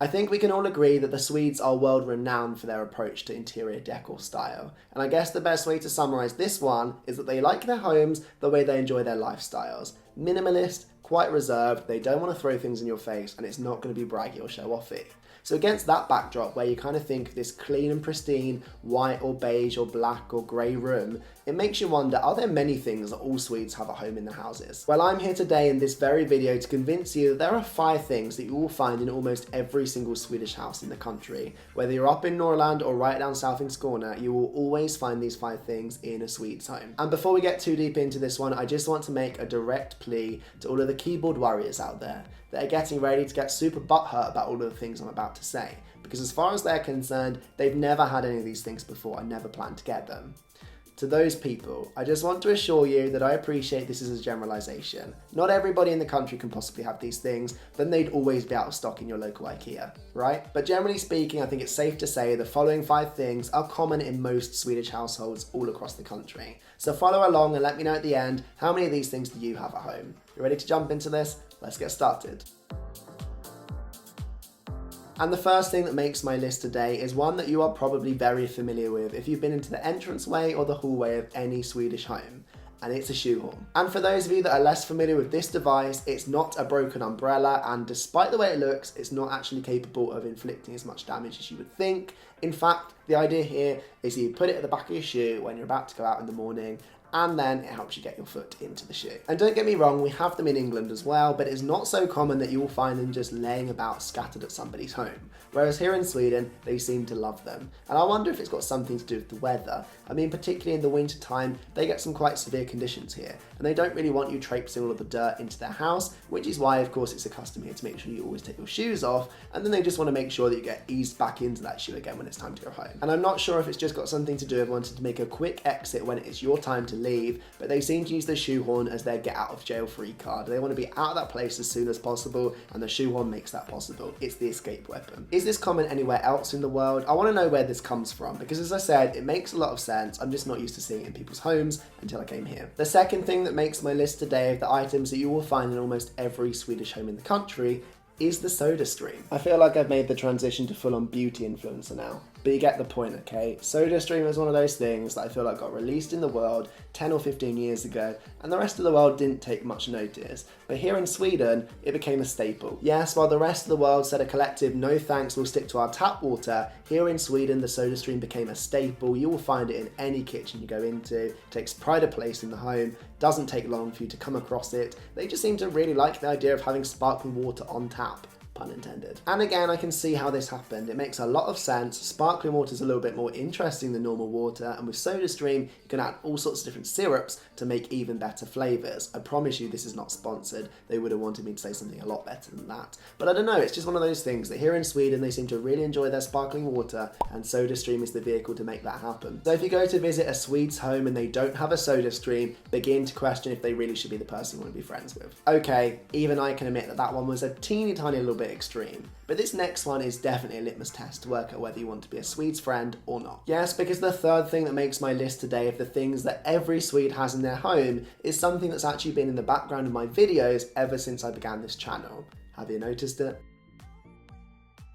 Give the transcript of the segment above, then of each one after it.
I think we can all agree that the Swedes are world renowned for their approach to interior decor style. And I guess the best way to summarise this one is that they like their homes the way they enjoy their lifestyles. Minimalist, quite reserved, they don't want to throw things in your face, and it's not going to be braggy or show offy. So against that backdrop, where you kind of think of this clean and pristine white or beige or black or grey room, it makes you wonder, are there many things that all Swedes have at home in their houses? Well, I'm here today in this very video to convince you that there are 5 things that you will find in almost every single Swedish house in the country. Whether you're up in Norrland or right down south in Skåne, you will always find these 5 things in a Swede's home. And before we get too deep into this one, I just want to make a direct plea to all of the keyboard warriors out there that are getting ready to get super butthurt about all of the things I'm about to say. Because as far as they're concerned, they've never had any of these things before and never planned to get them. To those people, I just want to assure you that I appreciate this is a generalisation. Not everybody in the country can possibly have these things, then they'd always be out of stock in your local IKEA, right? But generally speaking, I think it's safe to say the following 5 things are common in most Swedish households all across the country. So follow along and let me know at the end, how many of these things do you have at home? You ready to jump into this? Let's get started. And the first thing that makes my list today is one that you are probably very familiar with if you've been into the entranceway or the hallway of any Swedish home, and it's a shoehorn. And for those of you that are less familiar with this device, it's not a broken umbrella, and despite the way it looks, it's not actually capable of inflicting as much damage as you would think. In fact, the idea here is you put it at the back of your shoe when you're about to go out in the morning, and then it helps you get your foot into the shoe. And don't get me wrong, we have them in England as well, but it's not so common that you will find them just laying about scattered at somebody's home. Whereas here in Sweden, they seem to love them. And I wonder if it's got something to do with the weather. I mean, particularly in the winter time, they get some quite severe conditions here, and they don't really want you traipsing all of the dirt into their house, which is why, of course, it's a custom here to make sure you always take your shoes off, and then they just want to make sure that you get eased back into that shoe again when it's time to go home. And I'm not sure if it's just got something to do with wanting to make a quick exit when it's your time to leave, but they seem to use the shoehorn as their get out of jail free card. They want to be out of that place as soon as possible, and the shoehorn makes that possible. It's the escape weapon. Is this common anywhere else in the world? I want to know where this comes from, because as I said, it makes a lot of sense. I'm just not used to seeing it in people's homes until I came here. The second thing that makes my list today of the items that you will find in almost every Swedish home in the country is the soda stream. I feel like I've made the transition to full-on beauty influencer now, but you get the point, okay? Soda stream is one of those things that I feel like got released in the world 10 or 15 years ago, and the rest of the world didn't take much notice. But here in Sweden, it became a staple. Yes, while the rest of the world said a collective no thanks, we'll stick to our tap water, here in Sweden the soda stream became a staple. You will find it in any kitchen you go into. It takes pride of place in the home, doesn't take long for you to come across it. They just seem to really like the idea of having sparkling water on tap. Pun intended. And again, I can see how this happened. It makes a lot of sense. Sparkling water is a little bit more interesting than normal water, and with SodaStream, you can add all sorts of different syrups to make even better flavours. I promise you this is not sponsored. They would have wanted me to say something a lot better than that. But I don't know, it's just one of those things that here in Sweden, they seem to really enjoy their sparkling water, and SodaStream is the vehicle to make that happen. So if you go to visit a Swede's home and they don't have a SodaStream, begin to question if they really should be the person you want to be friends with. Okay, even I can admit that that one was a teeny tiny little bit extreme. But this next one is definitely a litmus test to work out whether you want to be a Swede's friend or not. Yes, because the third thing that makes my list today of the things that every Swede has in their home is something that's actually been in the background of my videos ever since I began this channel. Have you noticed it?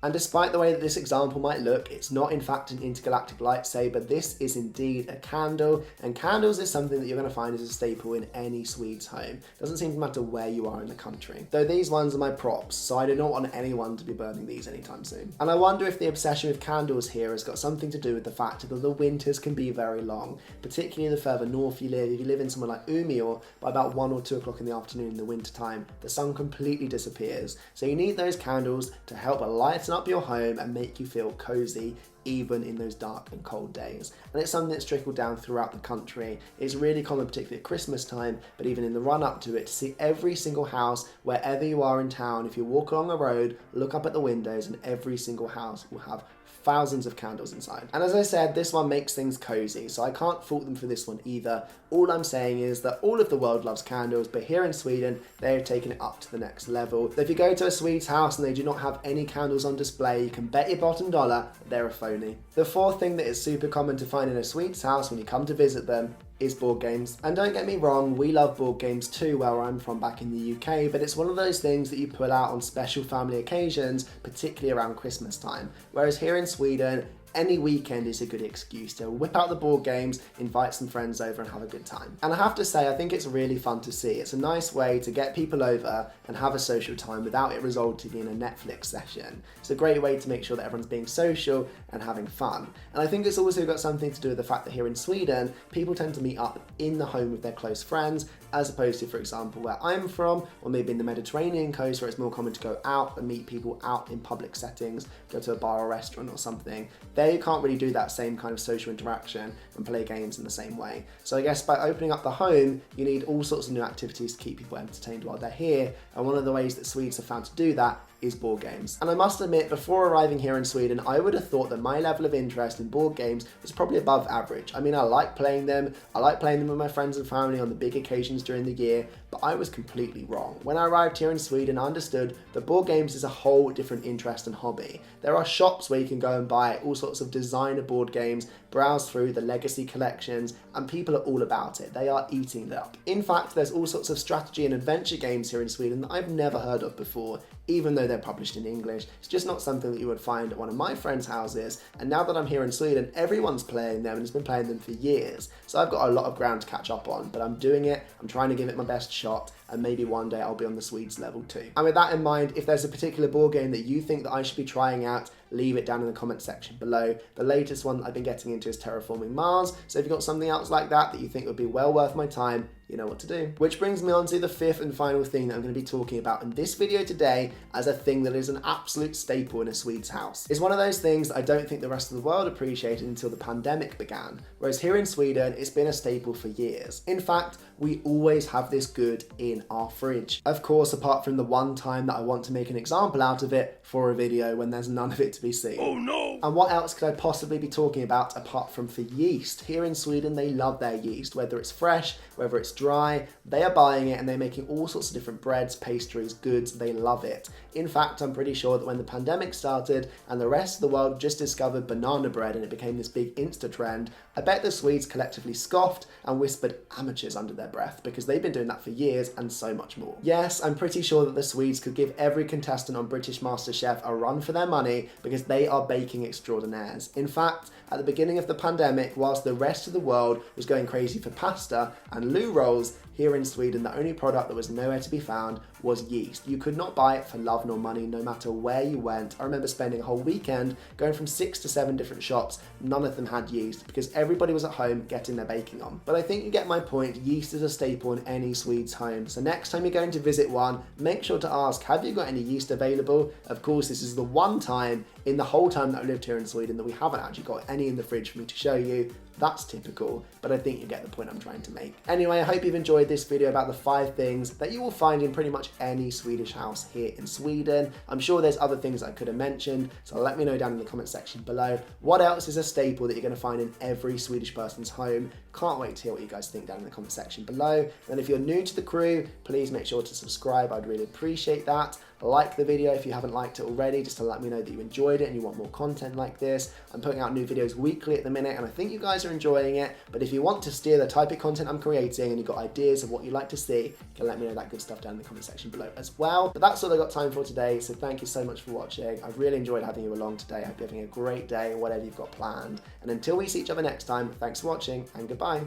And despite the way that this example might look, it's not in fact an intergalactic lightsaber. This is indeed a candle, and candles is something that you're going to find as a staple in any Swede's home. Doesn't seem to matter where you are in the country. Though these ones are my props, so I do not want anyone to be burning these anytime soon. And I wonder if the obsession with candles here has got something to do with the fact that the winters can be very long, particularly the further north you live. If you live in somewhere like Umeå, by about 1 or 2 o'clock in the afternoon in the winter time, the sun completely disappears. So you need those candles to help lighten up your home and make you feel cozy even in those dark and cold days. And it's something that's trickled down throughout the country. It's really common, particularly at Christmas time, but even in the run up to it, to see every single house, wherever you are in town, if you walk along a road, look up at the windows, and every single house will have thousands of candles inside. And as I said, this one makes things cozy, so I can't fault them for this one either. All I'm saying is that all of the world loves candles, but here in Sweden, they have taken it up to the next level. So if you go to a Swede's house and they do not have any candles on display, you can bet your bottom dollar they're a faux pony. The fourth thing that is super common to find in a Swede's house when you come to visit them is board games. And don't get me wrong, we love board games too where I'm from back in the UK, but it's one of those things that you pull out on special family occasions, particularly around Christmas time. Whereas here in Sweden, any weekend is a good excuse to whip out the board games, invite some friends over and have a good time. And I have to say, I think it's really fun to see. It's a nice way to get people over and have a social time without it resulting in a Netflix session. It's a great way to make sure that everyone's being social and having fun. And I think it's also got something to do with the fact that here in Sweden, people tend to meet up in the home with their close friends, as opposed to, for example, where I'm from, or maybe in the Mediterranean coast where it's more common to go out and meet people out in public settings, go to a bar or restaurant or something. There you can't really do that same kind of social interaction and play games in the same way. So I guess by opening up the home, you need all sorts of new activities to keep people entertained while they're here. And one of the ways that Swedes have found to do that is board games. And I must admit, before arriving here in Sweden, I would have thought that my level of interest in board games was probably above average. I mean, I like playing them with my friends and family on the big occasions during the year, but I was completely wrong. When I arrived here in Sweden, I understood that board games is a whole different interest and hobby. There are shops where you can go and buy all sorts of designer board games, browse through the legacy collections, and people are all about it. They are eating it up. In fact, there's all sorts of strategy and adventure games here in Sweden that I've never heard of before, even though they're published in English. It's just not something that you would find at one of my friends' houses. And now that I'm here in Sweden, everyone's playing them and has been playing them for years. So I've got a lot of ground to catch up on, but I'm doing it. I'm trying to give it my best shot, and maybe one day I'll be on the Swedes level too. And with that in mind, if there's a particular board game that you think that I should be trying out, leave it down in the comment section below. The latest one that I've been getting into is Terraforming Mars. So if you've got something else like that you think would be well worth my time, you know what to do. Which brings me on to the fifth and final thing that I'm going to be talking about in this video today as a thing that is an absolute staple in a Swede's house. It's one of those things that I don't think the rest of the world appreciated until the pandemic began, whereas here in Sweden, it's been a staple for years. In fact, we always have this good in our fridge. Of course, apart from the one time that I want to make an example out of it for a video when there's none of it to be seen. Oh no! And what else could I possibly be talking about apart from for yeast? Here in Sweden, they love their yeast, whether it's fresh, whether it's dry, they are buying it and they're making all sorts of different breads, pastries, goods, they love it. In fact, I'm pretty sure that when the pandemic started and the rest of the world just discovered banana bread and it became this big Insta trend, I bet the Swedes collectively scoffed and whispered amateurs under their breath because they've been doing that for years and so much more. Yes, I'm pretty sure that the Swedes could give every contestant on British MasterChef a run for their money because they are baking extraordinaires. In fact, at the beginning of the pandemic, whilst the rest of the world was going crazy for pasta and loo rolls, here in Sweden, the only product that was nowhere to be found was yeast. You could not buy it for love nor money, no matter where you went. I remember spending a whole weekend going from 6 to 7 different shops. None of them had yeast because everybody was at home getting their baking on. But I think you get my point. Yeast is a staple in any Swede's home. So next time you're going to visit one, make sure to ask, have you got any yeast available? Of course, this is the one time in the whole time that I lived here in Sweden that we haven't actually got any in the fridge for me to show you. That's typical, but I think you get the point I'm trying to make. Anyway, I hope you've enjoyed this video about the 5 things that you will find in pretty much any Swedish house here in Sweden. I'm sure there's other things I could have mentioned, so let me know down in the comment section below. What else is a staple that you're going to find in every Swedish person's home? Can't wait to hear what you guys think down in the comment section below. And if you're new to the crew, please make sure to subscribe. I'd really appreciate that. Like the video if you haven't liked it already, just to let me know that you enjoyed it and you want more content like this. I'm putting out new videos weekly at the minute and I think you guys are enjoying it, but if you want to steer the type of content I'm creating and you've got ideas of what you'd like to see, you can let me know that good stuff down in the comment section below as well. But that's all I've got time for today, so thank you so much for watching. I've really enjoyed having you along today. I hope you're having a great day, whatever you've got planned. And until we see each other next time, thanks for watching and goodbye.